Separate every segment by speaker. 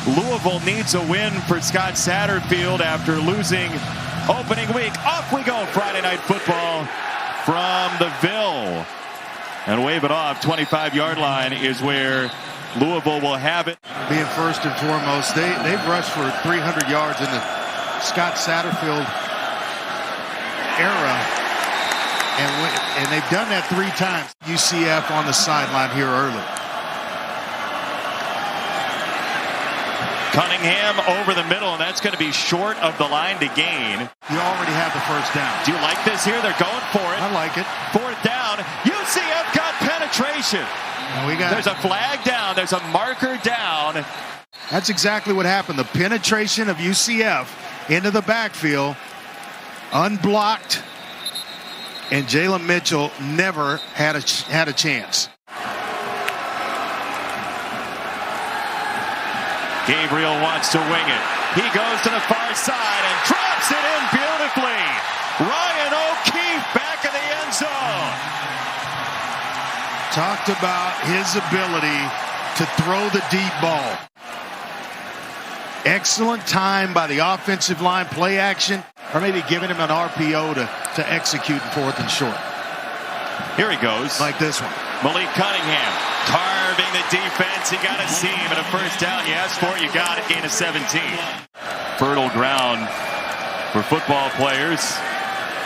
Speaker 1: Louisville needs a win for Scott Satterfield after losing opening week. Off we go, Friday Night Football from the Ville. And wave it off, 25-yard line is where Louisville will have it.
Speaker 2: Being first and foremost, they've rushed for 300 yards in the Scott Satterfield era. And they've done that 3 times. UCF on the sideline here early.
Speaker 1: Cunningham over the middle, and that's going to be short of the line to gain.
Speaker 2: You already have the first down.
Speaker 1: Do you like this here? They're going for it.
Speaker 2: I like it.
Speaker 1: 4th down. UCF got penetration. There's a flag down. There's a marker down.
Speaker 2: That's exactly what happened. The penetration of UCF into the backfield, unblocked, and Jalen Mitchell never had a chance.
Speaker 1: Gabriel wants to wing it. He goes to the far side and drops it in beautifully. Ryan O'Keefe back in the end zone.
Speaker 2: Talked about his ability to throw the deep ball. Excellent time by the offensive line, play action, or maybe giving him an RPO to execute in 4th and short.
Speaker 1: Here he goes.
Speaker 2: Like this one.
Speaker 1: Malik Cunningham carving the defense. He got a seam and a first down. You asked for it, you got it. Gain of 17. Fertile ground for football players.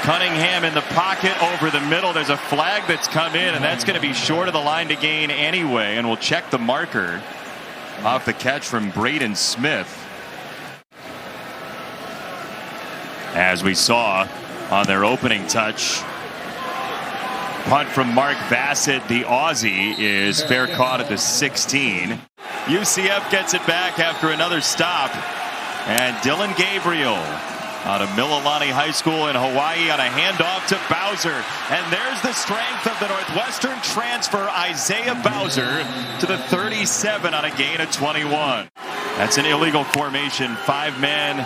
Speaker 1: Cunningham in the pocket over the middle. There's a flag that's come in, and that's going to be short of the line to gain anyway. And we'll check the marker off the catch from Braden Smith. As we saw on their opening touch, punt from Mark Bassett, the Aussie, is fair caught at the 16. UCF gets it back after another stop. And Dylan Gabriel out of Mililani High School in Hawaii on a handoff to Bowser. And there's the strength of the Northwestern transfer, Isaiah Bowser, to the 37 on a gain of 21. That's an illegal formation. 5 men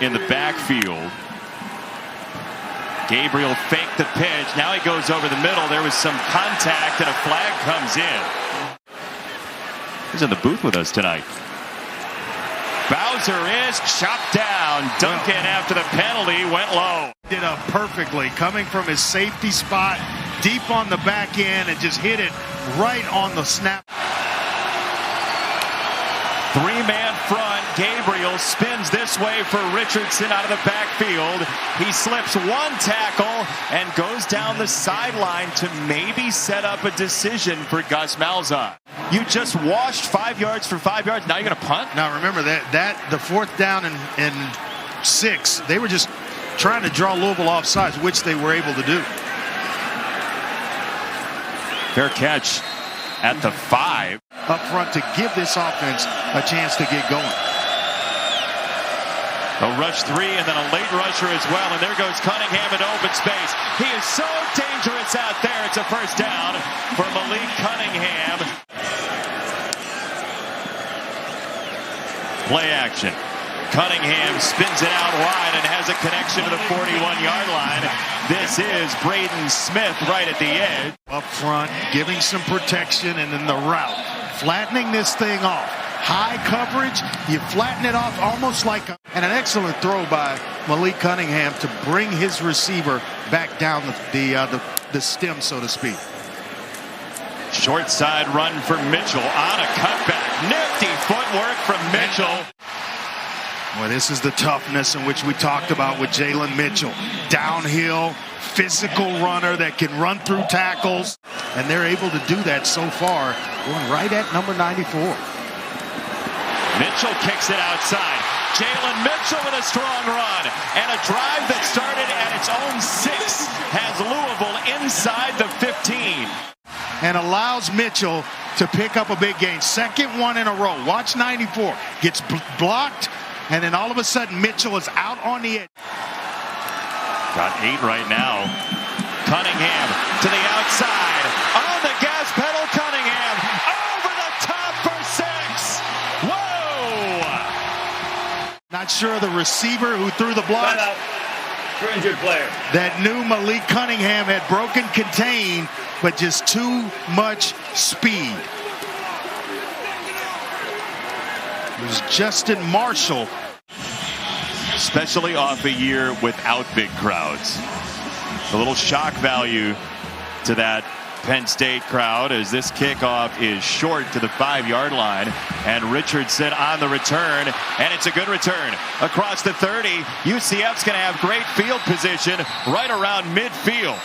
Speaker 1: in the backfield. Gabriel faked the pitch. Now he goes over the middle. There was some contact and a flag comes in. He's in the booth with us tonight. Bowser is chopped down. Duncan, after the penalty, went low.
Speaker 2: Did up perfectly, coming from his safety spot, deep on the back end, and just hit it right on the snap.
Speaker 1: 3-man front. Gabriel spins this way for Richardson out of the backfield. He slips 1 tackle and goes down the sideline to maybe set up a decision for Gus Malzahn. You just washed 5 yards for 5 yards. Now you're going to punt?
Speaker 2: Now remember that the 4th down and 6, they were just trying to draw Louisville off sides, which they were able to do.
Speaker 1: Fair catch at the 5.
Speaker 2: Up front to give this offense a chance to get going.
Speaker 1: A rush 3 and then a late rusher as well. And there goes Cunningham into open space. He is so dangerous out there. It's a first down for Malik Cunningham. Play action. Cunningham spins it out wide and has a connection to the 41-yard line. This is Braden Smith right at the edge.
Speaker 2: Up front, giving some protection, and then the route. Flattening this thing off. High coverage, you flatten it off almost like and an excellent throw by Malik Cunningham to bring his receiver back down the stem, so to speak.
Speaker 1: Short side run for Mitchell on a cutback. Nifty footwork from Mitchell.
Speaker 2: Well, this is the toughness in which we talked about with Jaylin Mitchell. Downhill, physical runner that can run through tackles, and they're able to do that so far, going right at number 94.
Speaker 1: Mitchell kicks it outside. Jaylin Mitchell with a strong run, and a drive that started at its own 6 has Louisville inside the 15.
Speaker 2: And allows Mitchell to pick up a big gain. Second one in a row. Watch 94. Gets blocked, and then all of a sudden Mitchell is out on the edge.
Speaker 1: Got 8 right now. Cunningham to the outside. On the gas pedal, Cunningham. Over the top for 6. Whoa!
Speaker 2: Not sure the receiver who threw the block.
Speaker 3: Injured player.
Speaker 2: That knew Malik Cunningham had broken contain, but just too much speed. It was Justin Marshall.
Speaker 1: Especially off a year without big crowds. A little shock value to that Penn State crowd as this kickoff is short to the 5-yard line, and Richardson on the return, and it's a good return across the 30. UCF's going to have great field position right around midfield.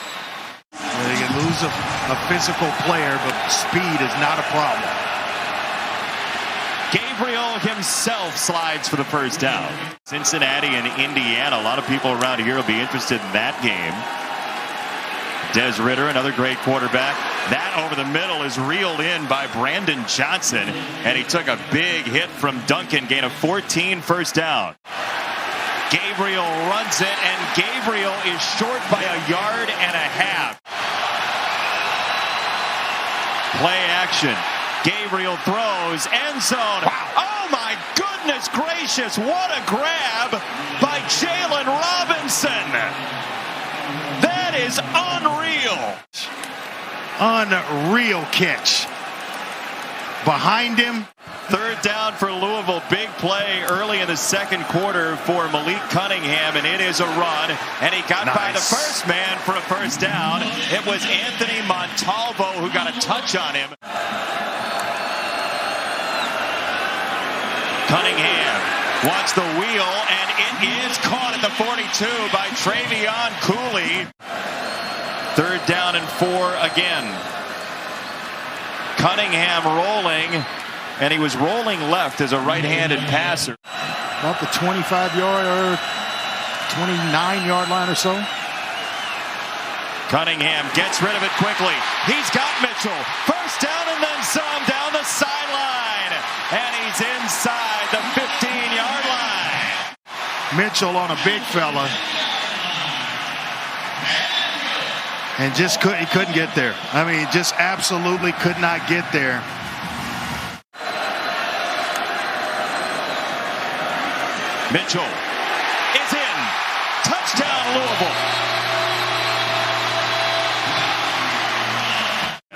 Speaker 2: They can lose a physical player, but speed is not a problem.
Speaker 1: Gabriel himself slides for the first down. Cincinnati and Indiana, a lot of people around here will be interested in that game. Des Ridder, another great quarterback. That over the middle is reeled in by Brandon Johnson, and he took a big hit from Duncan, gain of 14, first down. Gabriel runs it, and Gabriel is short by 1.5 yards. Play action. Gabriel throws, end zone. Wow. Oh my goodness gracious, what a grab by Jaylin Robinson. That is unreal.
Speaker 2: Unreal catch. Behind him.
Speaker 1: Third down for Louisville. Big play early in the second quarter for Malik Cunningham, and it is a run. And he got by the first man for a first down. It was Anthony Montalvo who got a touch on him. Cunningham wants the wheel, and it is caught at the 42 by Travion Cooley. Third down and 4 again. Cunningham rolling, and he was rolling left as a right-handed passer.
Speaker 2: About the 25-yard or 29-yard line or so.
Speaker 1: Cunningham gets rid of it quickly. He's got Mitchell. First down and then some down the sideline. And he's inside the 15-yard line.
Speaker 2: Mitchell on a big fella. And he couldn't get there. I mean, just absolutely could not get there.
Speaker 1: Mitchell is in. Touchdown, Louisville.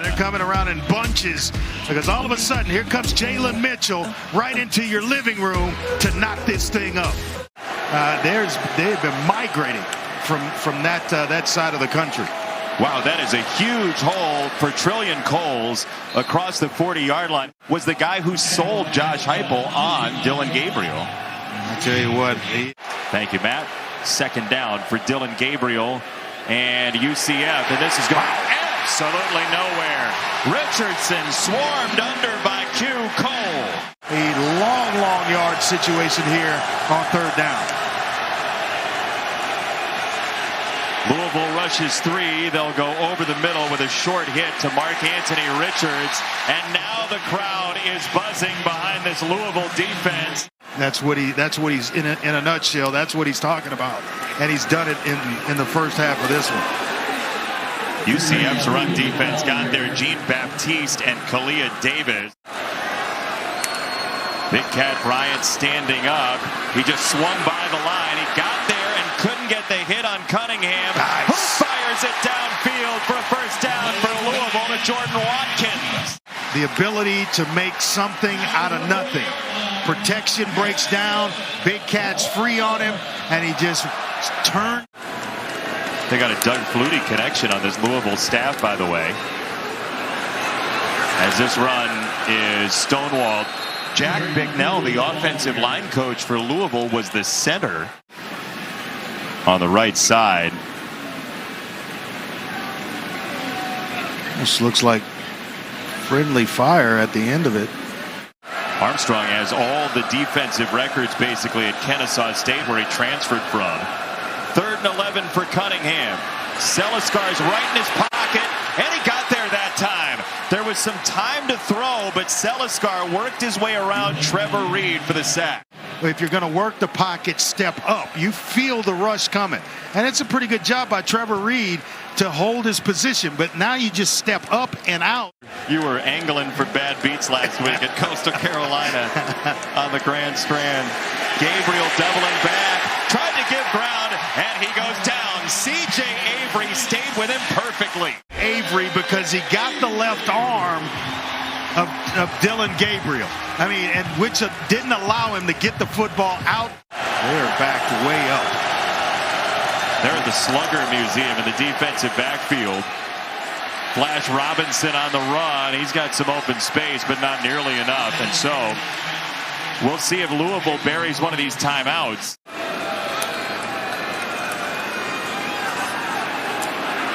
Speaker 2: They're coming around in bunches because all of a sudden here comes Jalen Mitchell right into your living room to knock this thing up. They've been migrating from that side of the country.
Speaker 1: Wow, that is a huge hole for Trillion Coles across the 40-yard line. Was the guy who sold Josh Heupel on Dillon Gabriel.
Speaker 2: I'll tell you what.
Speaker 1: Thank you, Matt. Second down for Dillon Gabriel and UCF, and this is going absolutely nowhere. Richardson swarmed under by Q. Cole.
Speaker 2: A long yard situation here on third down.
Speaker 1: Louisville rushes 3. They'll go over the middle with a short hit to Mark Anthony Richards. And now the crowd is buzzing behind this Louisville defense.
Speaker 2: That's what he's in a nutshell. That's what he's talking about. And he's done it in the first half of this one.
Speaker 1: UCF's run defense got there. Jean-Baptiste and Kalia Davis. Big Cat Bryant standing up. He just swung by the line. He got there and couldn't get the hit on Cunningham.
Speaker 2: Nice.
Speaker 1: Who fires it downfield for a first down for Louisville to Jordan Watkins.
Speaker 2: The ability to make something out of nothing. Protection breaks down. Big Cat's free on him, and he just turned.
Speaker 1: They got a Doug Flutie connection on this Louisville staff, by the way. As this run is stonewalled. Jack Bicknell, the offensive line coach for Louisville, was the center on the right side.
Speaker 2: This looks like friendly fire at the end of it.
Speaker 1: Armstrong has all the defensive records basically at Kennesaw State, where he transferred from. 3rd and 11 for Cunningham. Seliscar's right in his pocket, and he got there that time. There was some time to throw, but Seliscar worked his way around Trevor Reed for the sack.
Speaker 2: If you're going to work the pocket, step up. You feel the rush coming. And it's a pretty good job by Trevor Reed to hold his position, but now you just step up and out.
Speaker 1: You were angling for bad beats last week at Coastal Carolina on the Grand Strand. Gabriel doubling back, tried to give ground, and he goes down. C.J. Avery stayed with him perfectly.
Speaker 2: Avery, because he got the left arm of Dillon Gabriel. I mean, and which didn't allow him to get the football out. They're backed way up.
Speaker 1: They're at the Slugger Museum in the defensive backfield. Flash Robinson on the run. He's got some open space, but not nearly enough. And so we'll see if Louisville buries one of these timeouts.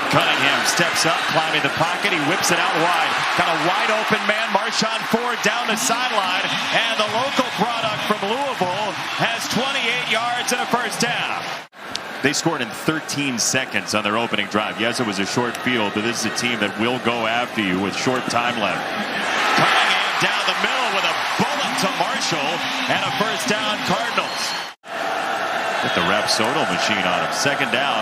Speaker 1: Cunningham steps up, climbing the pocket. He whips it out wide. Got a wide open man, Marshon Ford, down the sideline. And the local product from Louisville has 28 yards and a first down. They scored in 13 seconds on their opening drive. Yes, it was a short field, but this is a team that will go after you with short time left. Cunningham down the middle with a bullet to Marshall and a first down Cardinals. Get the Rapsodo machine on him. Second down.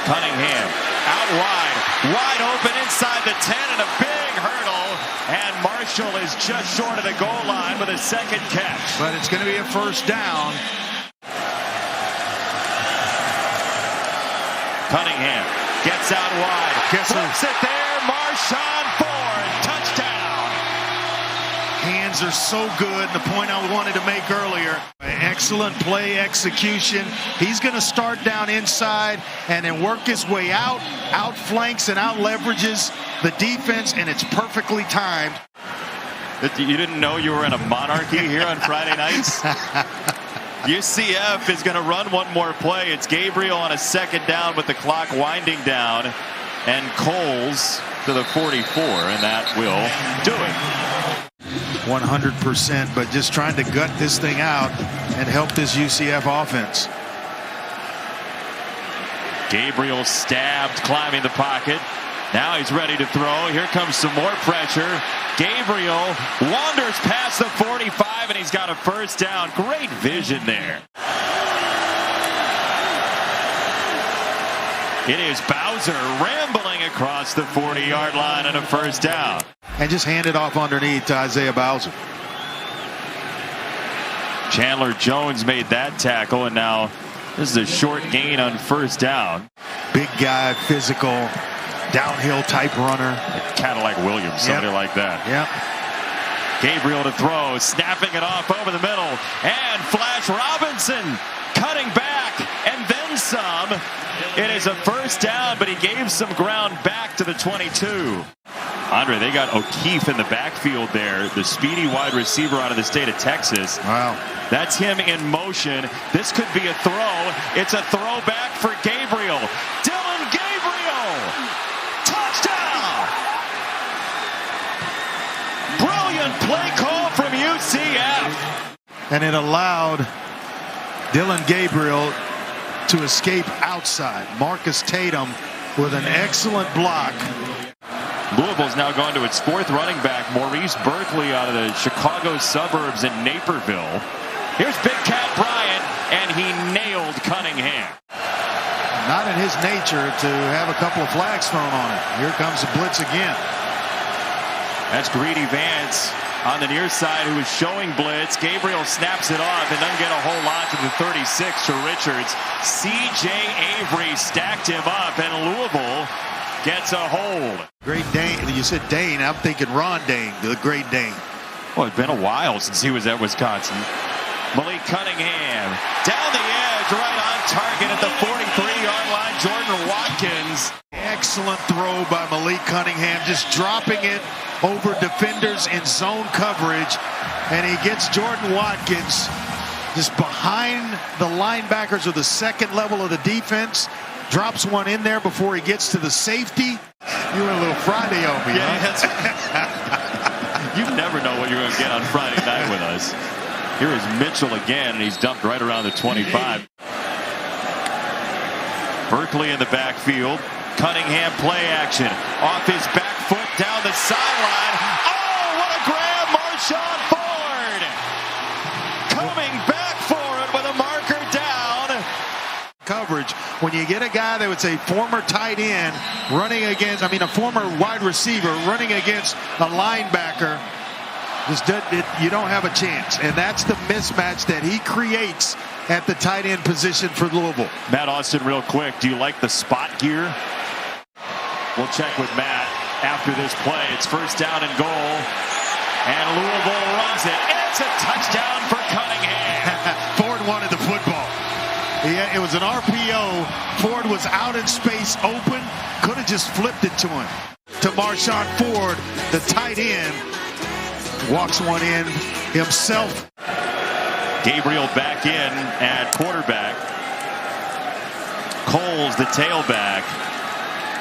Speaker 1: Cunningham out wide open inside the 10 and a big hurdle. And Marshall is just short of the goal line with a second catch.
Speaker 2: But it's going to be a first down.
Speaker 1: Cunningham gets out wide. Flips it there. Marshon Ford. Touchdown.
Speaker 2: Hands are so good. The point I wanted to make earlier. Excellent play execution. He's going to start down inside and then work his way out flanks and out leverages the defense, and it's perfectly timed.
Speaker 1: You didn't know you were in a monarchy here on Friday nights? UCF is going to run one more play. It's Gabriel on a second down with the clock winding down, and Coles to the 44, and that will do it.
Speaker 2: 100%, but just trying to gut this thing out and help this UCF offense.
Speaker 1: Gabriel stabbed, climbing the pocket. Now he's ready to throw. Here comes some more pressure. Gabriel wanders past the 45, and he's got a first down. Great vision there. It is Bowser rambling across the 40-yard line and a first down.
Speaker 2: And just hand it off underneath to Isaiah Bowser.
Speaker 1: Chandler Jones made that tackle, and now this is a short gain on first down.
Speaker 2: Big guy, physical, downhill type runner.
Speaker 1: Cadillac Williams, somebody like that.
Speaker 2: Yep.
Speaker 1: Gabriel to throw, snapping it off over the middle, and Flash Robinson cutting back, and then some. It is a first down, but he gave some ground back to the 22. Andre, they got O'Keefe in the backfield there, the speedy wide receiver out of the state of Texas.
Speaker 2: Wow.
Speaker 1: That's him in motion. This could be a throw. It's a throw back for Gabriel. Dillon Gabriel! Touchdown! Brilliant play call from UCF.
Speaker 2: And it allowed Dillon Gabriel to escape outside. Marcus Tatum with an excellent block.
Speaker 1: Louisville's now gone to its fourth running back, Maurice Berkeley, out of the Chicago suburbs in Naperville. Here's Big Cat Bryant, and he nailed Cunningham.
Speaker 2: Not in his nature to have a couple of flags thrown on it. Here comes the blitz again.
Speaker 1: That's Greedy Vance on the near side, who is showing blitz. Gabriel snaps it off and doesn't get a whole lot to the 36 to Richards. C.J. Avery stacked him up, and Louisville gets a hold.
Speaker 2: Great Dane. You said Dane. I'm thinking Ron Dane, the Great Dane.
Speaker 1: Well, it's been a while since he was at Wisconsin. Malik Cunningham down the edge, right on target at the 43-yard line. Jordan Watkins.
Speaker 2: Excellent throw by Malik Cunningham, just dropping it over defenders in zone coverage. And he gets Jordan Watkins just behind the linebackers of the second level of the defense. Drops one in there before he gets to the safety. You went a little Friday on me,
Speaker 1: huh? You never know what you're going to get on Friday night with us. Here is Mitchell again, and he's dumped right around the 25. Berkeley in the backfield. Cunningham play action. Off his back foot down the sideline. Oh, what a grab! Marshon Ford coming back for it with a marker down.
Speaker 2: Coverage. When you get a guy that would say former tight end running against, a former wide receiver running against a linebacker, you don't have a chance. And that's the mismatch that he creates at the tight end position for Louisville.
Speaker 1: Matt Austin, real quick, do you like the spot gear? We'll check with Matt. after this play. It's first down and goal, and Louisville runs it. It's a touchdown for Cunningham.
Speaker 2: Ford wanted the football. Yeah, it was an RPO. Ford was out in space, open. Could have just flipped it to him. To Marshon Ford, the tight end, walks one in himself.
Speaker 1: Gabriel back in at quarterback. Coles, the tailback.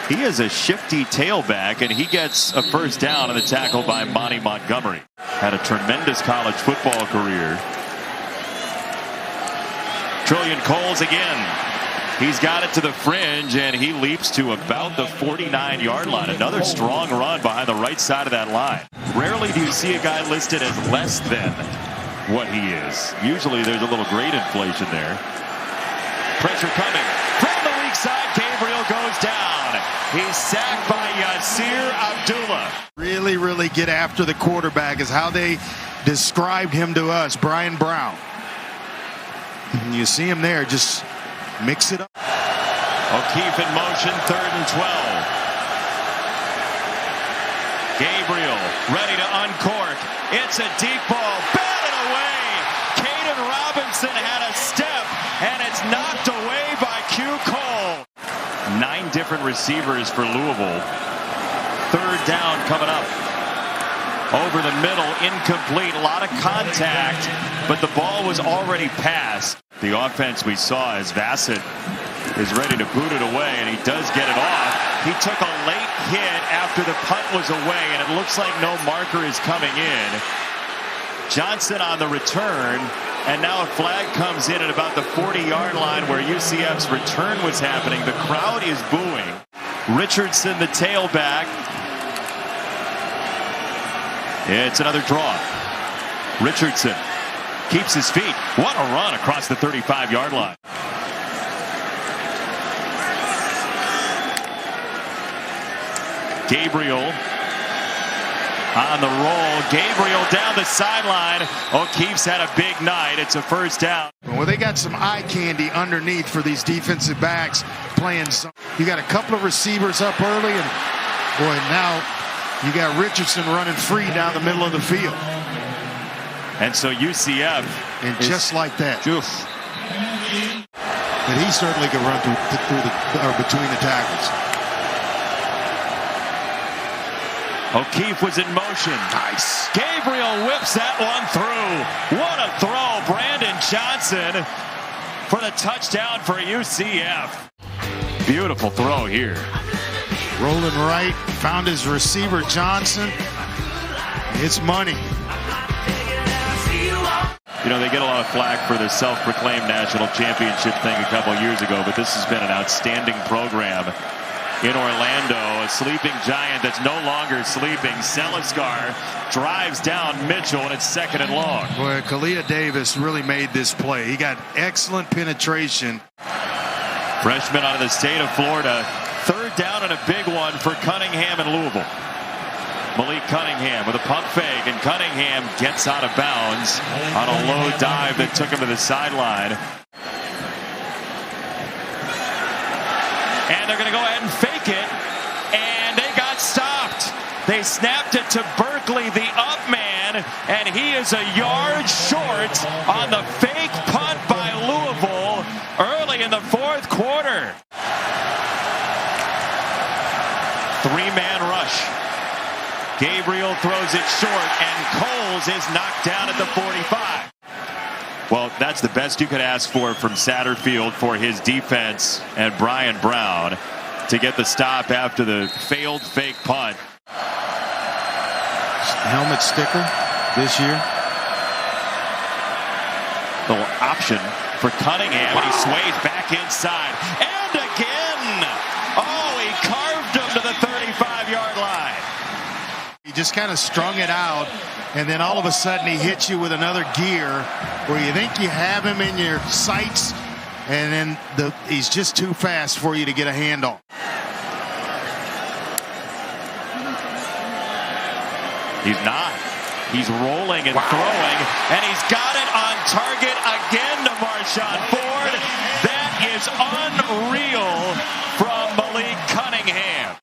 Speaker 1: He is a shifty tailback, and he gets a first down on the tackle by Monty Montgomery. Had a tremendous college football career. Trillion Coles again. He's got it to the fringe, and he leaps to about the 49-yard line. Another strong run behind the right side of that line. Rarely do you see a guy listed as less than what he is. Usually there's a little grade inflation there. Pressure coming from the weak side. Gabriel goes down. He's sacked by Yasir Abdullah.
Speaker 2: Really get after the quarterback is how they described him to us, Brian Brown. You see him there, just mix it up.
Speaker 1: O'Keefe in motion, 3rd and 12. Gabriel ready to uncork. It's a deep ball, batted away. Caden Robinson had a step, and it's knocked away by Q Cole. 9 different receivers for Louisville. 3rd down coming up. Over the middle, incomplete, a lot of contact, but the ball was already passed. The offense we saw as Bassett is ready to boot it away, and he does get it off. He took a late hit after the punt was away, and it looks like no marker is coming in. Johnson on the return, and now a flag comes in at about the 40-yard line where UCF's return was happening. The crowd is booing. Richardson, the tailback. It's another draw. Richardson keeps his feet. What a run across the 35-yard line. Gabriel on the roll. Gabriel down the sideline. O'Keefe's had a big night. It's a first down.
Speaker 2: Well, they got some eye candy underneath for these defensive backs playing some. You got a couple of receivers up early, and boy, now you got Richardson running free down the middle of the field.
Speaker 1: And so UCF.
Speaker 2: And just like that.
Speaker 1: Oof.
Speaker 2: And he certainly could run between the tackles.
Speaker 1: O'Keefe was in motion.
Speaker 2: Nice.
Speaker 1: Gabriel whips that one through. What a throw. Brandon Johnson for the touchdown for UCF. Beautiful throw here.
Speaker 2: Rolling right, found his receiver Johnson. It's money.
Speaker 1: You know, they get a lot of flack for the self-proclaimed national championship thing a couple years ago, but this has been an outstanding program in Orlando. A sleeping giant that's no longer sleeping. Seliskar drives down Mitchell, and it's 2nd and long.
Speaker 2: Boy, Kalia Davis really made this play. He got excellent penetration.
Speaker 1: Freshman out of the state of Florida. 3rd down and a big one for Cunningham and Louisville. Malik Cunningham with a pump fake, and Cunningham gets out of bounds on a low dive that took him to the sideline. And they're going to go ahead and fake it, and they got stopped. They snapped it to Berkeley, the up man, and he is a yard short on the fake punt by Louisville early in the 4th quarter. 3-man rush. Gabriel throws it short, and Coles is knocked down at the 45. Well, that's the best you could ask for from Satterfield for his defense and Brian Brown to get the stop after the failed fake punt.
Speaker 2: Helmet sticker this year.
Speaker 1: Little option for Cunningham, and he sways back inside. And again! Oh, he carved him to the 35-yard line.
Speaker 2: He just kind of strung it out, and then all of a sudden he hits you with another gear where you think you have him in your sights, and then he's just too fast for you to get a hand on.
Speaker 1: He's not. He's rolling and throwing, and he's got it on target again to Marshon Ford. That is unreal from Malik Cunningham.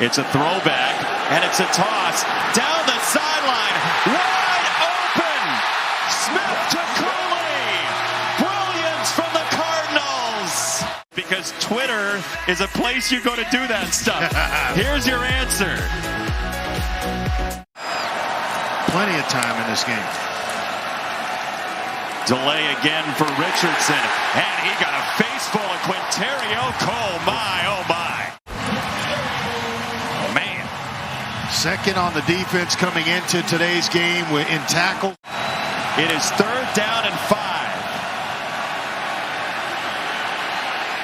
Speaker 1: It's a throwback, and it's a toss down the sideline. Wide open! Smith to Cooley! Brilliance from the Cardinals! Because Twitter is a place you go to do that stuff. Here's your answer.
Speaker 2: Plenty of time in this game.
Speaker 1: Delay again for Richardson, and he got a face full of Quinterio Cole. My, oh my. Man.
Speaker 2: Second on the defense coming into today's game in tackle.
Speaker 1: It is 3rd down and 5.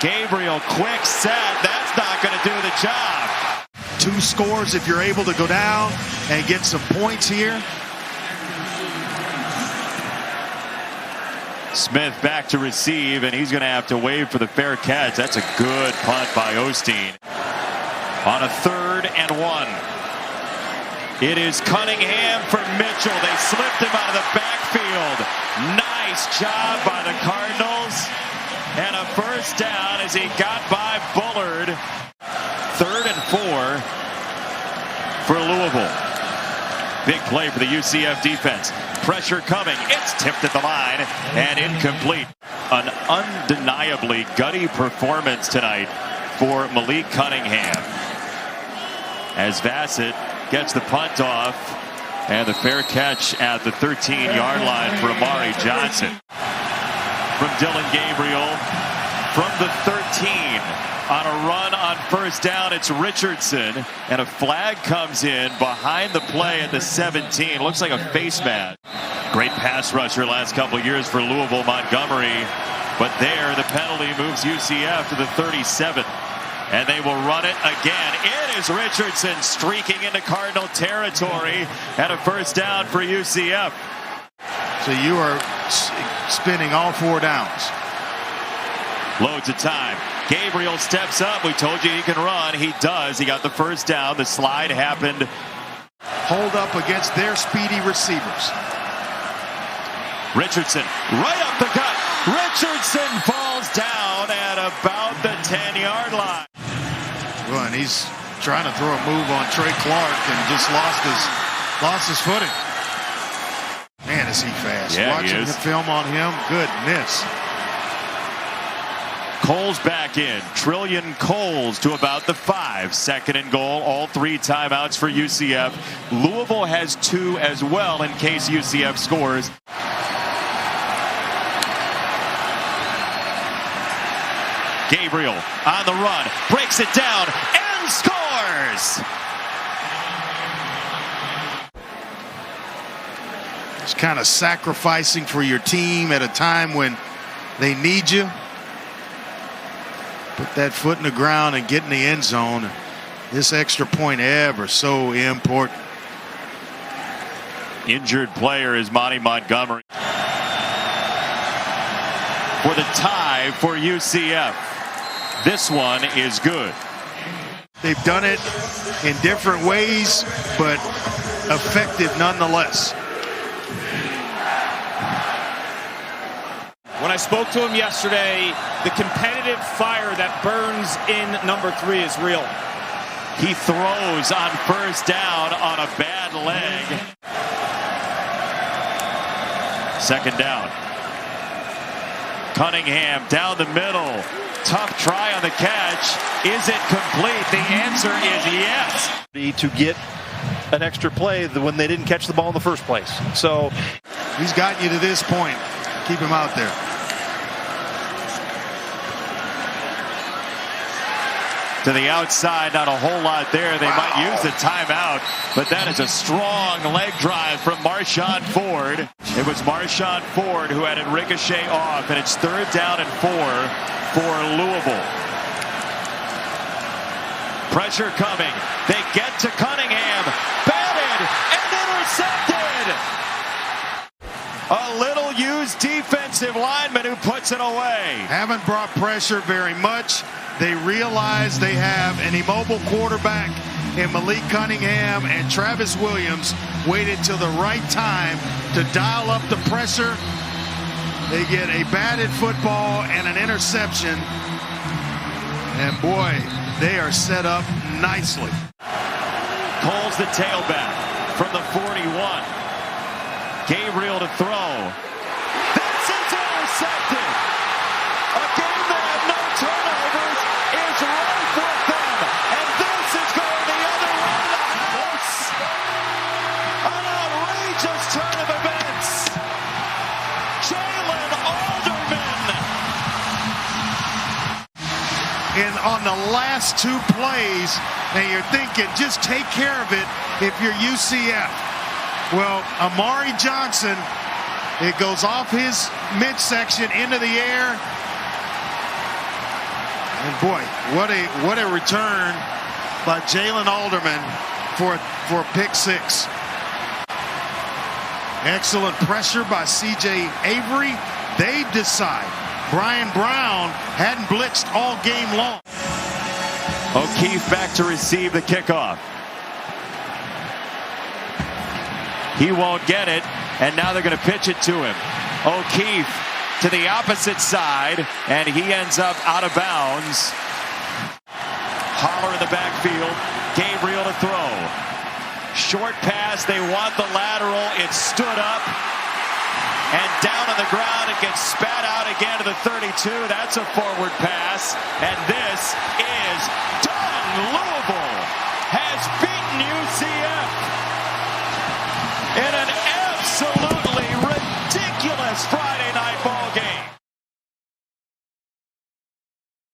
Speaker 1: Gabriel, quick set. That's not going to do the job.
Speaker 2: 2 scores if you're able to go down and get some points here.
Speaker 1: Smith back to receive, and he's going to have to wave for the fair catch. That's a good punt by Osteen. On a 3rd and 1. It is Cunningham for Mitchell. They slipped him out of the backfield. Nice job by the Cardinals. And a first down as he got by Bullard. 3rd and 4 for Louisville. Big play for the UCF defense. Pressure coming. It's tipped at the line and incomplete. An undeniably gutty performance tonight for Malik Cunningham. As Bassett gets the punt off, and the fair catch at the 13-yard line for Amari Johnson. From Dylan Gabriel, from the 13, on a run on first down, it's Richardson, and a flag comes in behind the play at the 17. Looks like a face mask. Great pass rusher last couple of years for Louisville Montgomery, but there the penalty moves UCF to the 37. And they will run it again. It is Richardson streaking into Cardinal territory, and a first down for UCF.
Speaker 2: So you are spinning all 4 downs.
Speaker 1: Loads of time. Gabriel steps up. We told you he can run. He does. He got the first down. The slide happened.
Speaker 2: Hold up against their speedy receivers.
Speaker 1: Richardson right up the gut. Richardson falls down at about the 10-yard line.
Speaker 2: Well, and he's trying to throw a move on Trey Clark and just lost his footing. Man, is he fast.
Speaker 1: Yeah,
Speaker 2: watching the film on him, goodness.
Speaker 1: Cole's back in. Trillion Coles to about the 5. 2nd and goal. All 3 timeouts for UCF. Louisville has 2 as well in case UCF scores. Gabriel on the run. Breaks it down and scores!
Speaker 2: It's kind of sacrificing for your team at a time when they need you. Put that foot in the ground and get in the end zone. This extra point ever so important.
Speaker 1: Injured player is Monty Montgomery. For the tie for UCF. This one is good.
Speaker 2: They've done it in different ways, but effective nonetheless.
Speaker 4: When I spoke to him yesterday, the competitive fire that burns in number 3 is real.
Speaker 1: He throws on first down on a bad leg. 2nd down. Cunningham down the middle. Tough try on the catch. Is it complete? The answer is yes.
Speaker 5: To get an extra play when they didn't catch the ball in the first place. So
Speaker 2: he's gotten you to this point. Keep him out there.
Speaker 1: To the outside, not a whole lot there. They might use the timeout, but that is a strong leg drive from Marshon Ford. It was Marshon Ford who had it ricochet off, and it's 3rd down and 4 for Louisville. Pressure coming. They get to Cunningham. Batted and intercepted. A little used defensive lineman who puts it away.
Speaker 2: Haven't brought pressure very much. They realize they have an immobile quarterback in Malik Cunningham, and Travis Williams waited till the right time to dial up the pressure. They get a batted football and an interception. And boy, they are set up nicely.
Speaker 1: Cole's the tailback from the 41. Gabriel to throw. This is intercepted. A game that had no turnovers is right with them. And this is going the other way to the house. An outrageous turn of events. Jaylin Alderman.
Speaker 2: And on the last two plays, and you're thinking, just take care of it if you're UCF. Well, Amari Johnson, it goes off his midsection into the air. And boy, what a return by Jaylin Alderman for a pick six. Excellent pressure by C.J. Avery. They decide. Brian Brown hadn't blitzed all game long.
Speaker 1: O'Keefe back to receive the kickoff. He won't get it, and now they're going to pitch it to him. O'Keefe to the opposite side, and he ends up out of bounds. Holler in the backfield. Gabriel to throw. Short pass. They want the lateral. It stood up. And down on the ground, it gets spat out again to the 32. That's a forward pass. And this is done. Louisville has beaten UCF in an absolute